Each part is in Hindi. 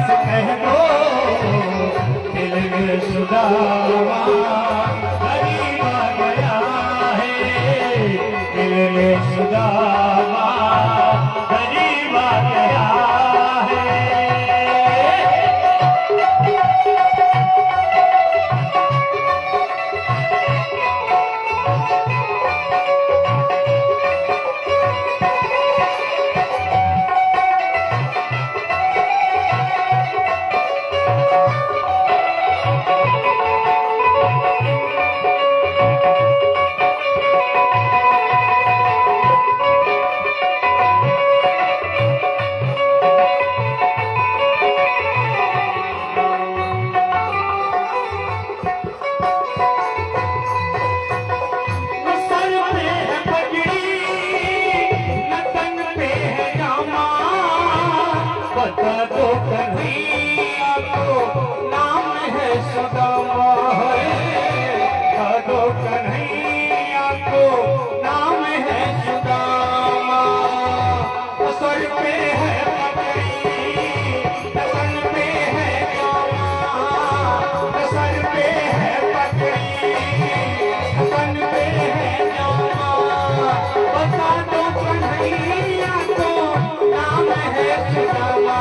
से कह दो दिल में सुदामा गरीब आ गया है, दिल में सुदामा गरीब आ गया है। बता दो कन्हैया को नाम है सुदामा है, बता दो कन्हैया को नाम है सुदामा। सर पे है पगड़ी, तन पे है जामा, सर पे है पगड़ी, तन पे है जामा। बता दो कन्हैया को नाम है सुदामा।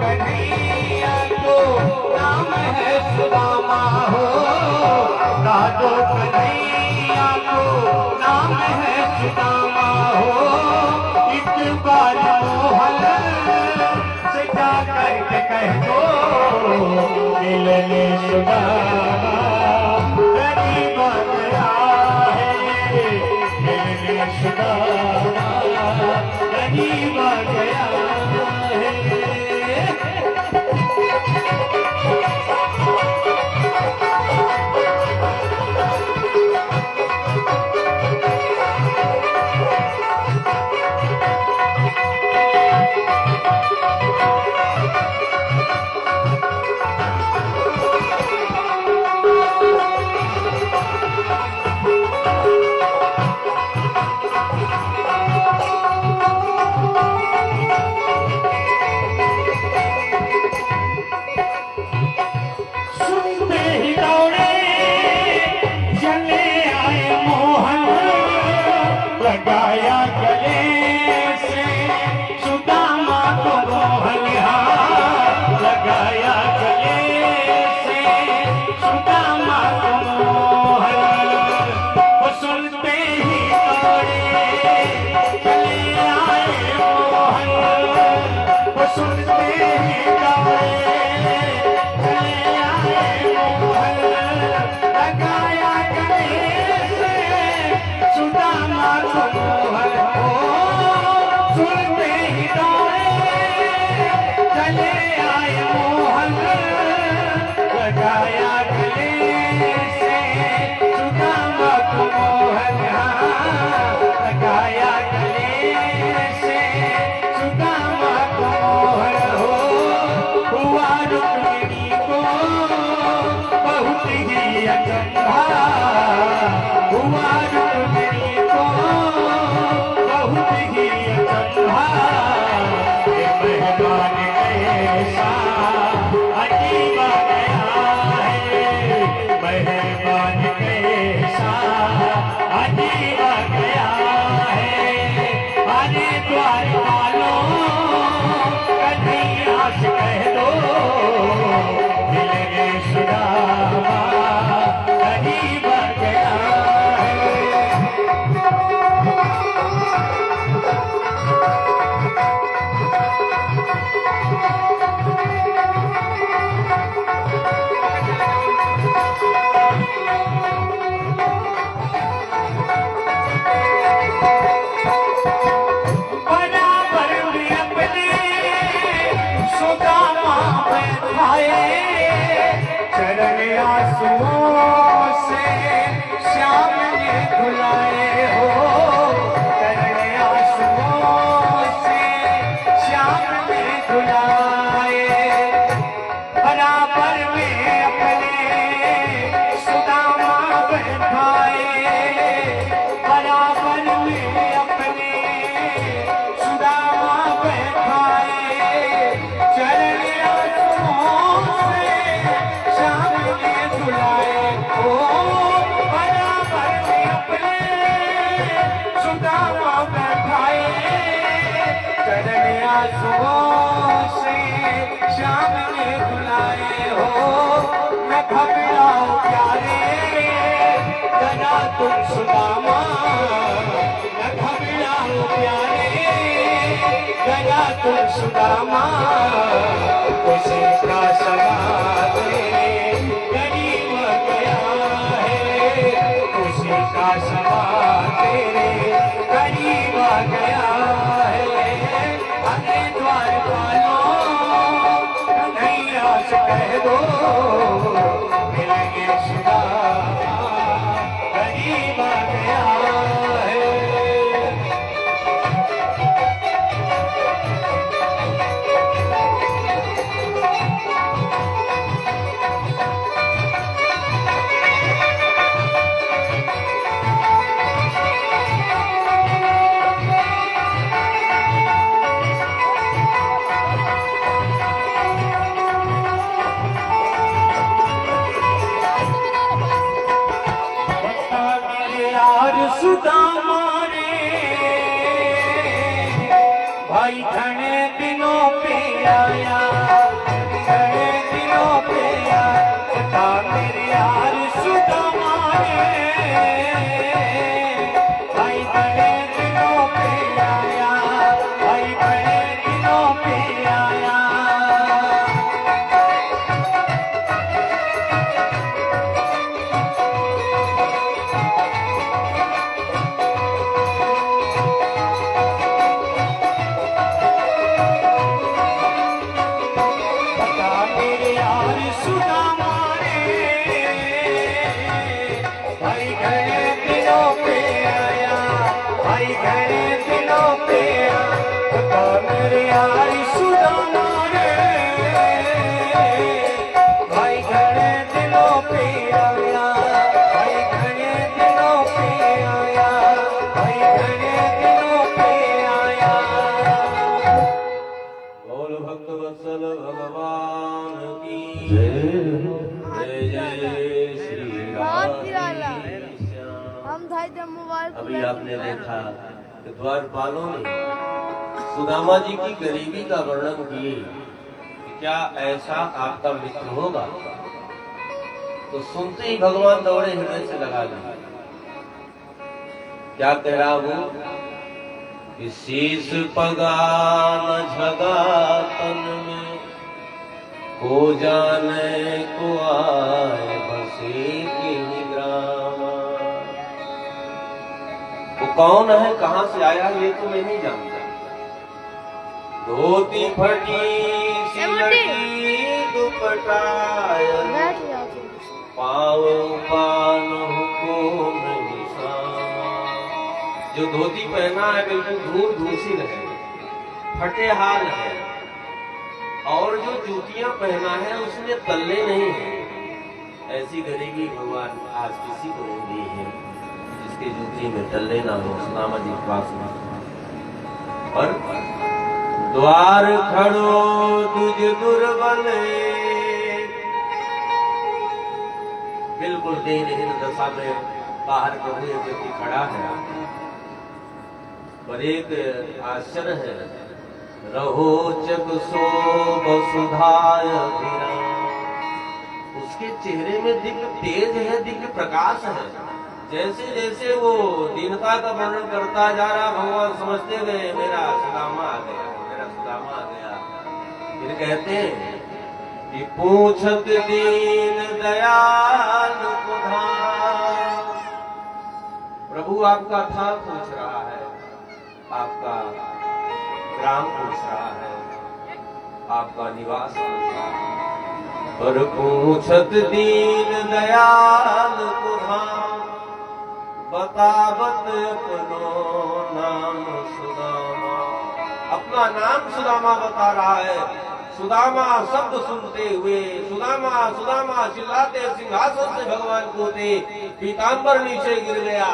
कन्हैया को नाम है सुदामा हो, बता दो कन्हैया को नाम है सुदामा हो। एक बार मोहन से जा करके कह दो दिल में सुदामा गरीब आ गया है, दिल में सुदामा गरीब आ गया है। लगाया गले से सुदामा को मोहन, लगाया गले से सुदामा को मोहन। वो सुनते ही दौड़े चले आए मोहन, वो सुनते ही दौड़े चले आए मोहन। लगाया गले से सुदामा को मोहन, सुनते ही दौड़े चले आए मोहन। लगाया गले से सुदामा को मोहन, लगाया गले से सुदामा को मोहन हो। हुआ रुक्मिणी को बहुत ही अचंभा, हुआ रुक्मिणी को बहुत ही अचंभा। ये मेहमान कैसा अजीब आ गया है, मेहमान कैसा अजीब आ गया है। अरे द्वार वालों कन्हैया से कह दो दिल में सुदामा गरीब आ गया है। श्याम ने बुलाए हो, मैं घबराऊं प्यारे जरा तुम सुदामा, मैं घबराऊं प्यारे जरा तुम सुदामा, खुशी का समा गरीब गया है, खुशी का समा तेरे गरीब गया है। अरे द्वार वालों कन्हैया से कह दो मिलेंगे सुदामा, गरीब गया है। सुदामा रे भाई घने दिनों पे आया, घने दिनों पे आया मेरे यार सुदामा रे, भाई घने दिनों पे आया, भाई घने दिनों पे आया। अभी आपने देखा कि द्वारपालों ने सुदामा जी की गरीबी का वर्णन किए कि क्या ऐसा आपका मित्र होगा, तो सुनते ही भगवान दौड़े हृदय से लगा लिया। क्या कह रहा हूं कि शीश पगा न झगा तन में, को जाने को आए बसे के ही ग्राम। वो कौन है, कहां से आया, ये तो मैं नहीं जानता। धोती फटी सिलटी दुपटाया, पाँव पान को नहीं सामा। जो धोती पहना है बिल्कुल धूल धूसिल है, फटे हाल है, और जो जूतियां पहना है उसमें तल्ले नहीं है। ऐसी गरीबी भगवान आज किसी को नहीं दी है जिसके जूती में तल्ले ना हो। सुदामा जी के पास में और द्वार खड़ो तुझ दुर्बल, बिल्कुल दीनहीन दशा में बाहर प्रभु व्यक्ति खड़ा है। और एक आश्चर्य है, रहोचक सो वसुधाय धीरा। उसके चेहरे में दिव्य तेज है, दिव्य प्रकाश है। जैसे जैसे वो दीनता का वर्णन करता जा रहा, भगवान समझते गए मेरा सुदामा आ गया, मेरा सुदामा आ गया। फिर कहते हैं कि पूछत दीन दयाल कुधार। प्रभु आपका था पूछ रहा है, आपका ग्राम पूछ रहा है, आपका निवास पूछ रहा है। पर पूछत दीन दयाल कुधार, बतावत अपनो नाम सुदामा। अपना नाम सुदामा बता रहा है। सुदामा शब्द सुनते हुए सुदामा सुदामा चिल्लाते सिंहासन से भगवान को दे, पीतांबर नीचे गिर गया,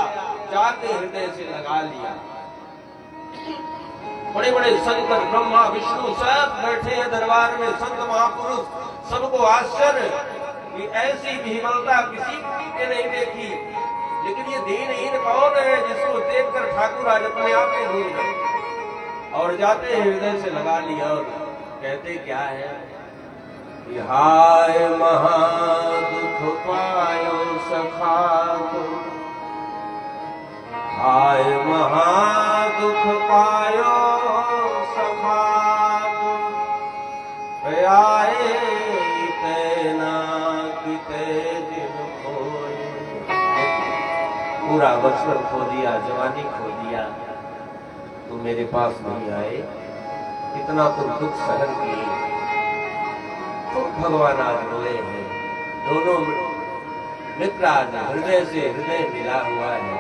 जाके हृदय से लगा लिया। बड़े बड़े शंकर ब्रह्मा विष्णु सब बैठे हैं दरबार में, संत महापुरुष, सबको आश्चर्य कि ऐसी विमलता किसी ने नहीं देखी। लेकिन ये दीनहीन कौन है जिसको देखकर ठाकुर आज अपने आप में भूल गए और जाते हृदय से लगा लिया। और कहते क्या है, हाय महा दुख पायो सखा तुम, हाय महा दुख पायो सखा तुम, आए तेना किते दिन खोए। पूरा बचपन खो दिया, जवानी खो दिया, तुम मेरे पास नहीं आए, इतना तुम दुख सहन किए, तो भगवान आज रोए हैं। दोनों मित्र आज हृदय से हृदय मिला हुआ है।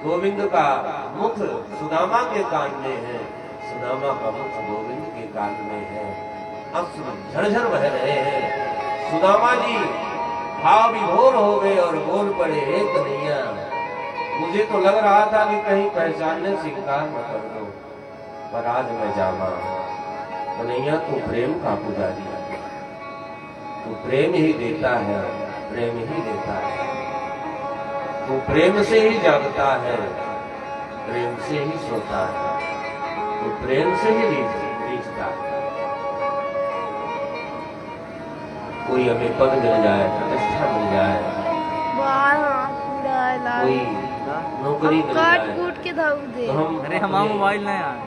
गोविंद का मुख सुदामा के कान में है, सुदामा का मुख गोविंद के कान में है। अश्रु झरझर बह रहे हैं। सुदामा जी भाव विभोर हो गए और बोल पड़े, हे कन्हैया, मुझे तो लग रहा था कि कहीं पहचानने से इनकार न कर दो, पर आज मैं जाना। कन्हैया, तू प्रेम का पुजारी है, तू प्रेम ही देता है, प्रेम ही देता है, तू प्रेम से ही जागता है, प्रेम से ही सोता है, तू प्रेम से ही रीझता है। कोई हमें पद मिल जाए, प्रतिष्ठा मिल जाए, कोई नौकरी मिल जाए, कूट के धाऊ दे। तो हम अरे हमारा मोबाइल ना यार,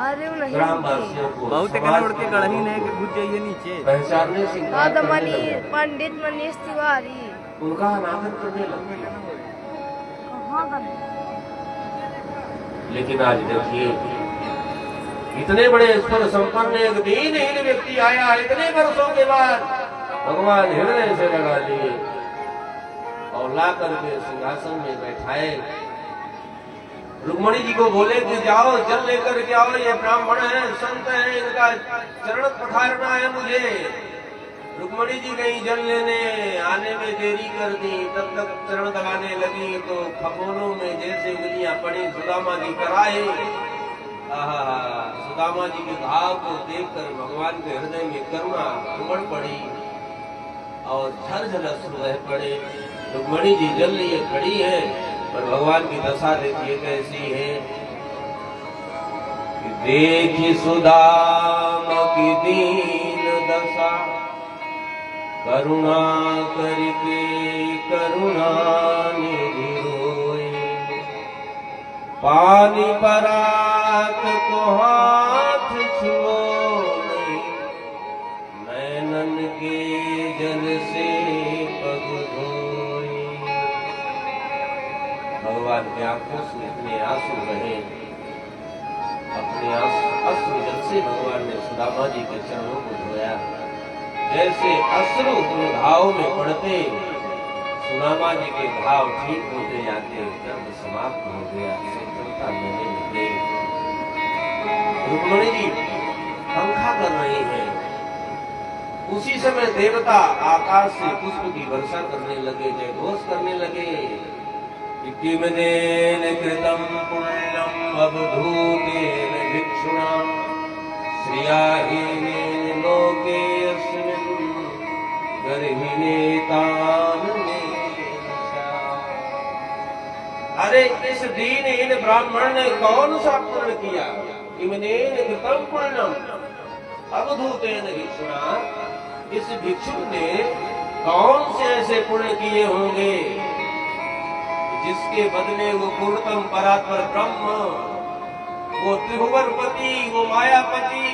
अरे वो नहीं ग्रामवासियों को बहुत कहना उड़ के गढ़ही नहीं कि घुस जाइए नीचे। पहचानने से इनकार करने मनी लगे। पंडित मनीष तिवारी उनका अनादर करने लगे। कहाँ गए? लेकिन आज देखिए, इतने बड़े ईश्वर संपन्न एक दीनहीन व्यक्ति आया, इतने वर्षों के बाद भगवान हृदय से लगा लिए और ला करके सिंहासन में बैठाए। रुक्मणी जी को बोले कि जाओ जल लेकर के आओ, ये ब्राह्मण है, संत है, इनका चरण पखारना है मुझे। रुक्मणी जी गई जल लेने, आने में देरी कर दी, तब तक चरण दबाने लगी तो खगोलों में जैसे उंगलियां पड़ी। सुदामा जी कराए, सुदामा जी के भाव को देखकर भगवान के हृदय में करुणा उमड़ पड़ी और झरझर अश्रु बह पड़े। रुक्मणी जी जल लिए खड़ी है, पर भगवान की दशा देखिए कैसी है। देखी सुदामा की दीन दशा, करुणा करके करुणा निधि रोए। पानी परात को हाथ छुओ नहीं, नैनन के जल से पग धोए। भगवान के आंखों से इतने आंसू बहे, अपने अश्रु जल से भगवान ने सुदामा जी के चरणों को धोया। जैसे अश्रु उन घाव में पड़ते, सुदामा जी के घाव ठीक होते जाते, दर्द समाप्त हो गया, शीतलता मिलने लगे। रुक्मणी जी पंखा कर रही है। उसी समय देवता आकाश से पुष्प की वर्षा करने लगे, जयघोष करने लगे। किमनेन कृतं पुण्यं अवधूतेन भिक्षुणा, श्रियाहीनेन लोकेऽस्मिन् गर्हिणे ताननेन च। अरे इस दीनहीन ब्राह्मण ने कौन सा पुण्य किया? किमनेन कृतं पुण्यं अवधूतेन भिक्षुणा, इस भिक्षु ने कौन से ऐसे पुण्य किए होंगे जिसके बदले वो पूर्णतम परात्पर ब्रह्म, वो त्रिभुवनपति, वो मायापति,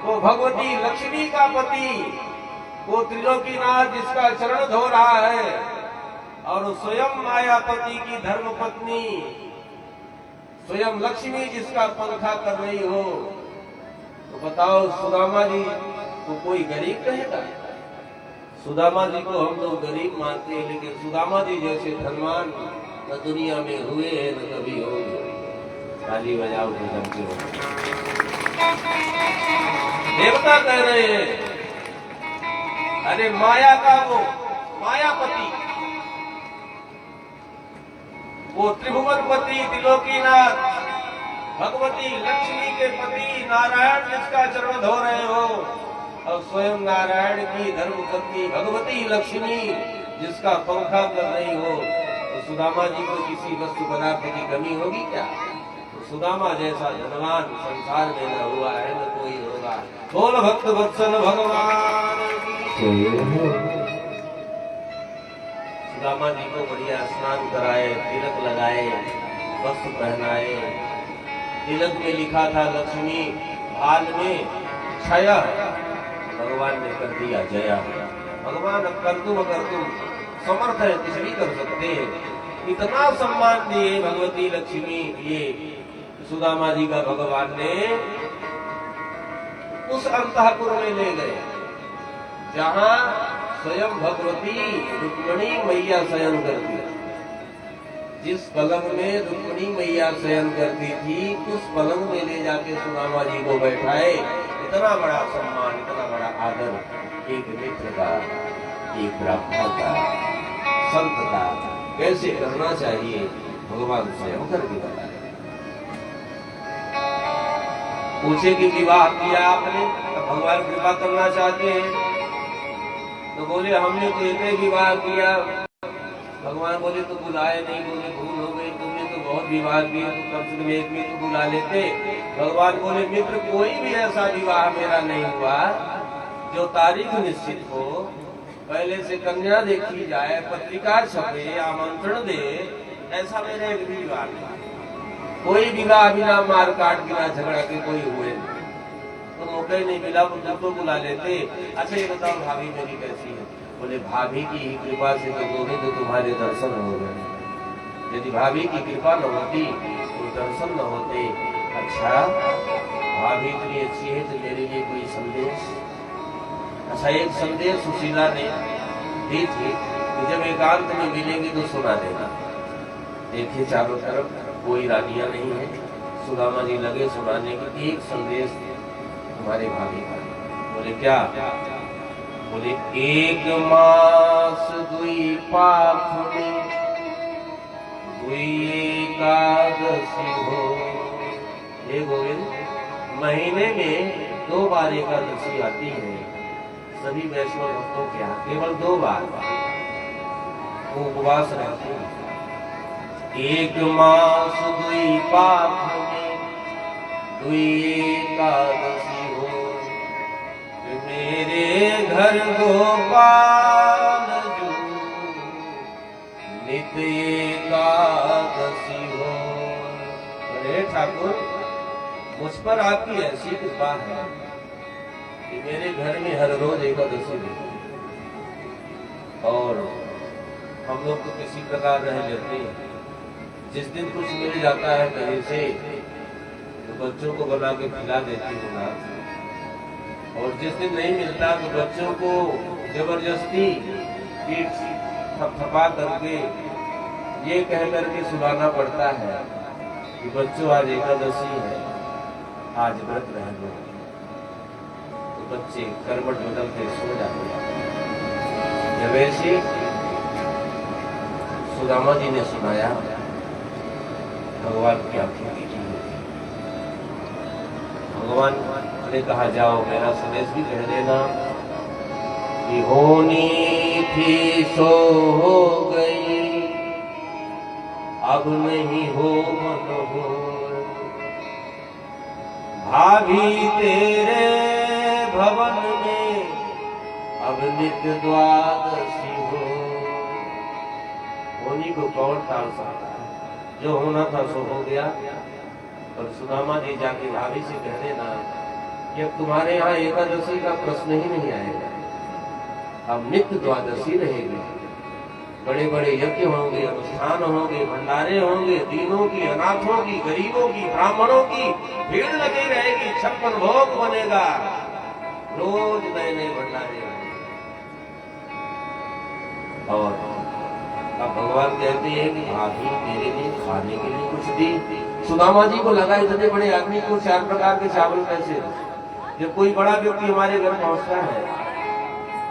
वो भगवती लक्ष्मी का पति, वो त्रिलोकीनाथ जिसका चरण धो रहा है, और स्वयं मायापति की धर्म पत्नी, स्वयं लक्ष्मी जिसका पंखा कर रही हो, तो बताओ सुदामा जी को कोई गरीब कहेगा? सुदामा जी को हम लोग गरीब मानते हैं, लेकिन सुदामा जी जैसे धनवान न दुनिया में हुए हैं न कभी होंगे। ताली बजाओ तो जमते हो। देवता कह रहे हैं, अरे माया का वो मायापति, वो त्रिभुवनपति, त्रिलोकीनाथ, भगवती लक्ष्मी के पति नारायण जिसका चरण धो रहे हो, और स्वयं नारायण की धर्मपत्नी भगवती लक्ष्मी जिसका पंखा कर रही हो, तो सुदामा जी को किसी वस्तु पदार्थ की कमी होगी क्या? तो सुदामा जैसा धनवान संसार में न हुआ है न कोई होगा। बोल भक्त वत्सल भगवान की जय। सुदामा जी को बढ़िया स्नान कराए, तिलक लगाए, वस्त्र पहनाए। तिलक में लिखा था लक्ष्मी, भाल में छाया, भगवान ने कर दिया जया। भगवान अब कर तुम समर्थ है, कुछ भी कर सकते हैं। इतना सम्मान दिए भगवती लक्ष्मी ये सुदामा जी का भगवान ने उस अंतःपुर में ले गए जहां स्वयं भगवती रुक्मिणी मैया शयन करती। जिस पलंग में रुक्मिणी मैया शयन करती थी उस पलंग में ले जाके सुदामा जी को बैठाए। इतना बड़ा सम्मान, इतना बड़ा आदर एक मित्र का, एक ब्राह्मण का, संत का कैसे करना चाहिए भगवान स्वयं करके बताए। पूछे कि विवाह किया आपने तो भगवान कृपा करना चाहते हैं, तो बोले हमने तो एक ही विवाह किया। भगवान बोले तो बुलाए नहीं, बोले भूल हो गई, तुमने तो बहुत विवाह किए, तो कम से कम एक में तो बुला लेते। भगवान बोले मित्र कोई भी ऐसा विवाह मेरा नहीं हुआ जो तारीख निश्चित हो, पहले से कन्या देखी जाए, पत्रिका छपे, आमंत्रण दे, ऐसा मेरा एक भी विवाह नहीं। कोई विवाह बिना मार काट बिना झगड़ा के कोई हुए तो मौका ही नहीं मिला, तो बुला लेते। अच्छा ये बताओ भाभी मेरी कैसी है? बोले भाभी की ही कृपा से तो बोले तो तुम्हारे दर्शन हो गए। यदि भाभी की कृपा न होती तो दर्शन न होते। अच्छा भाभी इतनी अच्छी है तो मेरे लिए कोई संदेश? अच्छा एक संदेश सुशीला ने दी थी कि जब एकांत में मिलेंगे तो सुना देना। देखिए चारों तरफ कोई रानियां नहीं है, सुदामा जी लगे सुनाने की एक संदेश तुम्हारे भाभी का। बोले क्या? बोले एक मास दुई पाखुनी दुई एकादशी हो। ये गोविंद महीने में 2 बार एकादशी आती है सभी वैष्णव भक्तों के यहाँ, केवल 2 बार वो उपवास रहते हैं। एक मास दुई पाखुनी दुई एकादशी हो। मेरे घर गोपाल जू नित एकादशी हो। अरे ठाकुर मुझ पर आपकी ऐसी कृपा है कि मेरे घर में हर रोज एकादशी है और हम लोग तो किसी प्रकार रह लेते हैं। जिस दिन कुछ मिल जाता है कहीं से तो बच्चों को बना के खिला देती हूँ ना, और जिस दिन नहीं मिलता तो बच्चों को जबरदस्ती पीठ थपथपा करके ये कह करके सुलाना पड़ता है कि बच्चों आज एकादशी है, आज व्रत रह लो। तो बच्चे करवट बदल के सो जाते हैं। जब ऐसे सुदामा जी ने सुनाया भगवान की आंखें मीठी होती। भगवान ने कहा जाओ मेरा संदेश भी कह देना कि होनी थी सो हो गई, अब नहीं हो मन हो। भाभी तेरे भवन में अब नित्य द्वादशी हो। होनी को कौन टाल सकता है? जो होना था सो हो गया। और सुदामा जी जाके भाभी से कह देना कि अब तुम्हारे यहाँ एकादशी का प्रश्न ही नहीं आएगा, अब नित्य द्वादशी रहेगी। बड़े बड़े यज्ञ होंगे, अनुष्ठान होंगे, भंडारे होंगे, दीनों की, अनाथों की, गरीबों की, ब्राह्मणों की भीड़ लगी रहेगी। 56 भोग बनेगा, रोज नए नए भंडारे होंगे। और अब भगवान कहते हैं कि भाभी मेरे लिए खाने के लिए कुछ दी। सुदामा जी को लगा इतने बड़े आदमी को 4 प्रकार के चावल कैसे? जब कोई बड़ा व्यक्ति हमारे घर पहुंचता है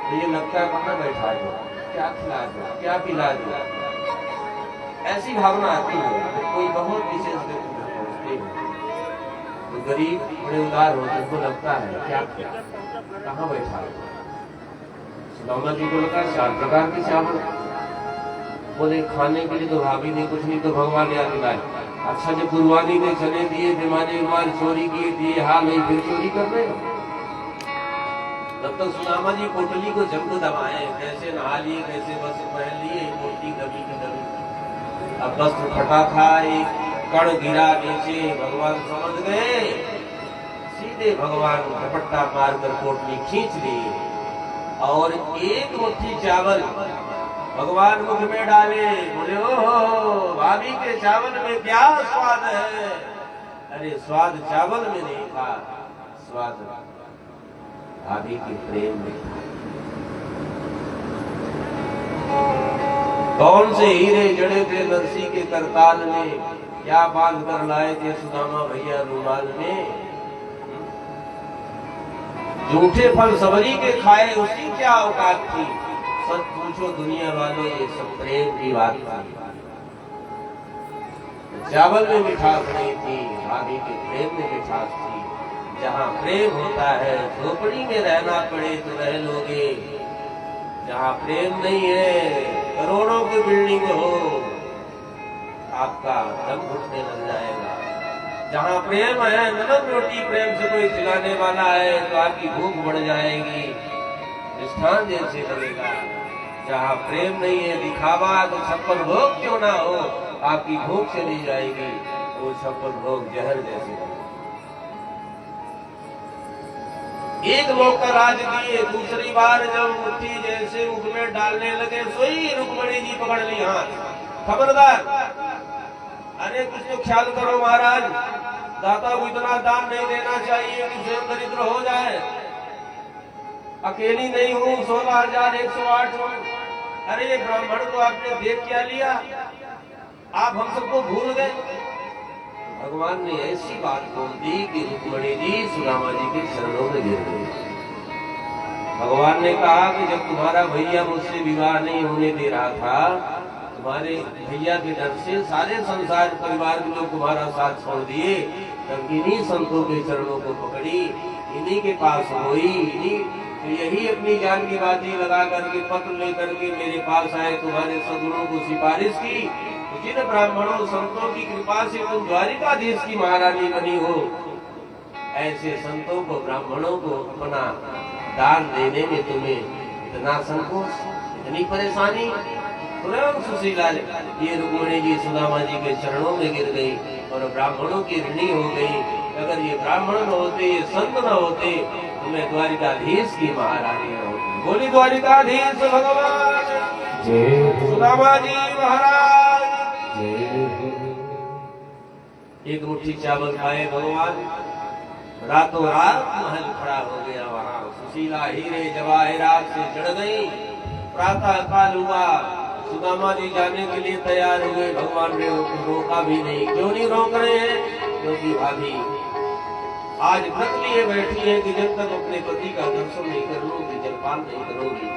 तो ये लगता है कहाँ बैठा दो, क्या खिला दो, क्या पिला दो, ऐसी भावना आती है। जब कोई बहुत विशेष व्यक्ति घर पहुंचते हैं तो गरीब बड़े उदार होते, उनको लगता है क्या कहाँ बैठा दो। सुदामा जी को लगा 4 प्रकार के चावल। बोले खाने के लिए तो भाभी ने कुछ नहीं तो भगवान याद दिलाए अच्छा जब गुरुवानी ने चले दिए, बीमारी बीमार चोरी किए दिए, हाल नहीं फिर चोरी कर रहे हो। तब तक सुदामा जी पोटली को जब दबाए, कैसे नहा लिए, कैसे वस्त्र पहन लिए, मोटी दबी की दबी। अब वस्त्र फटा था, एक कण गिरा नीचे, भगवान समझ गए, सीधे भगवान झपट्टा मारकर पोटली खींच ली और एक मुट्ठी चावल भगवान मुख में डाले। बोले ओहो, भाभी के चावल में क्या स्वाद है। अरे स्वाद चावल में नहीं था, स्वाद भाभी के प्रेम में था। कौन से हीरे जड़े थे नरसी के करताल में, क्या बांध कर लाए थे सुदामा भैया रुमाल में। झूठे फल सबरी के खाए, उसकी क्या औकात थी। सच पूछो दुनिया वालों, ये सब प्रेम की बात थी। चावल में मिठास नहीं थी, भाभी के प्रेम में मिठास थी। जहाँ प्रेम होता है, झोपड़ी में रहना पड़े तो रह लोगे। जहाँ प्रेम नहीं है, करोड़ों की बिल्डिंग हो, आपका दम घुटने लग जाएगा। जहाँ प्रेम है, नमक रोटी प्रेम से कोई खिलाने वाला है तो आपकी भूख बढ़ जाएगी, मिष्ठान जैसे लगेगा। जहाँ प्रेम नहीं है, दिखावा तो 56 भोग क्यों ना हो, आपकी भूख चली जाएगी, वो 56 भोग जहर जैसे लगेगा। एक लोग का राज किए, दूसरी बार जब मुट्ठी जैसे मुख में डालने लगे, सोई रुक्मणी जी पकड़ ली हाथ, खबरदार, अरे कुछ तो ख्याल करो महाराज, दाता को इतना दान नहीं देना चाहिए कि स्वयं दरिद्र हो जाए। अकेली नहीं हूँ, 16,108 हूँ। अरे ये ब्राह्मण को आपने देख क्या लिया, आप हम सबको भूल गए। भगवान ने ऐसी बात बोल दी कि रुक्मणी जी सुदामा जी के चरणों में गिर गई। भगवान ने कहा कि जब तुम्हारा भैया मुझसे विवाह नहीं होने दे रहा था, तुम्हारे भैया के डर से सारे संसार परिवार के लोग तुम्हारा साथ छोड़ दिए, तब इन्हीं संतों के चरणों को पकड़ी, इन्हीं के पास हुई, इन्हीं तो यही अपनी जान की बातें लगा करके पत्र लेकर के मेरे पास आए, तुम्हारे सद्गुणों को सिफारिश की। जिन ब्राह्मणों संतों की कृपा से तुम द्वारिकाधीश की महारानी बनी हो, ऐसे संतों को ब्राह्मणों को अपना दान देने में तुम्हें इतना संकोच, इतनी परेशानी। तुरंत सुशीला ये रुक्मणी जी सुदामा जी के चरणों में गिर गई और ब्राह्मणों की ऋणी हो गई। अगर ये ब्राह्मण न होते, ये संत न होते, तो मैं द्वारिकाधीश की महारानी न होती। बोली द्वारिकाधीश भगवान जय, सुदामा जी महाराज एक मुट्ठी चावल खाए भगवान, रातों रात महल खड़ा हो गया वहाँ। सुशीला हीरे जवाहरात से चढ़ गई। प्रातः काल हुआ, सुदामा जी जाने के लिए तैयार हुए, भगवान ने रोका भी नहीं। क्यों नहीं रोक रहे हैं? क्योंकि भाभी आज व्रत लिए बैठी है कि जब तक अपने पति का दर्शन नहीं कर लूंगी, जलपान नहीं करोगी।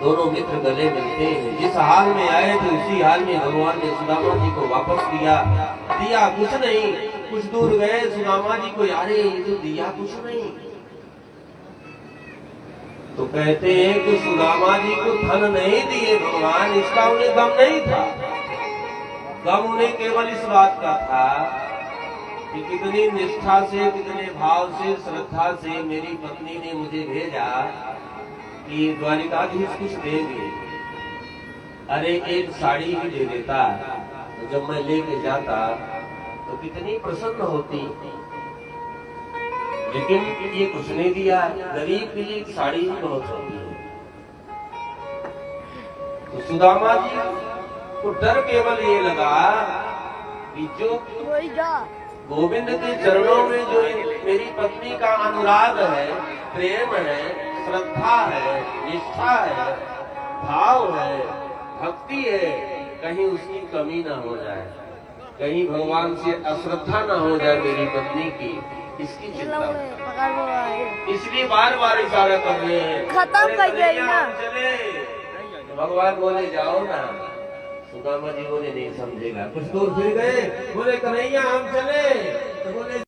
दोनों मित्र गले मिलते हैं। जिस हाल में आए थे उसी हाल में भगवान ने सुदामा जी को वापस दिया कुछ नहीं। कुछ दूर गए, सुदामा जी को यारे ये तो दिया कुछ नहीं। तो कहते हैं कि सुदामा जी को धन नहीं दिए भगवान, इसका उन्हें गम नहीं था। गम उन्हें केवल इस बात का था कि कितनी निष्ठा से, कितने भाव से, श्रद्धा से मेरी पत्नी ने मुझे भेजा कि द्वारिकाधीश कुछ देंगे। अरे एक साड़ी ही दे देता तो जब मैं लेके जाता तो कितनी प्रसन्न होती, लेकिन ये कुछ नहीं दिया। गरीब के लिए एक साड़ी ही बहुत होती है। तो सुदामा जी को डर केवल ये लगा कि जो गोविंद के चरणों में जो मेरी पत्नी का अनुराग है, प्रेम है, श्रद्धा है, निष्ठा है, भाव है, भक्ति है, कहीं उसकी कमी ना हो जाए, कहीं भगवान से अश्रद्धा ना हो जाए मेरी पत्नी की, इसकी चिंता। इसलिए बार बार इशारा कर रहे हैं, खत्म कर गई ना। चले भगवान बोले जाओ ना। सुदामा जी बोले नहीं समझेगा। कुछ दूर फिर गए, बोले कन्हैया हम चले, तो बोले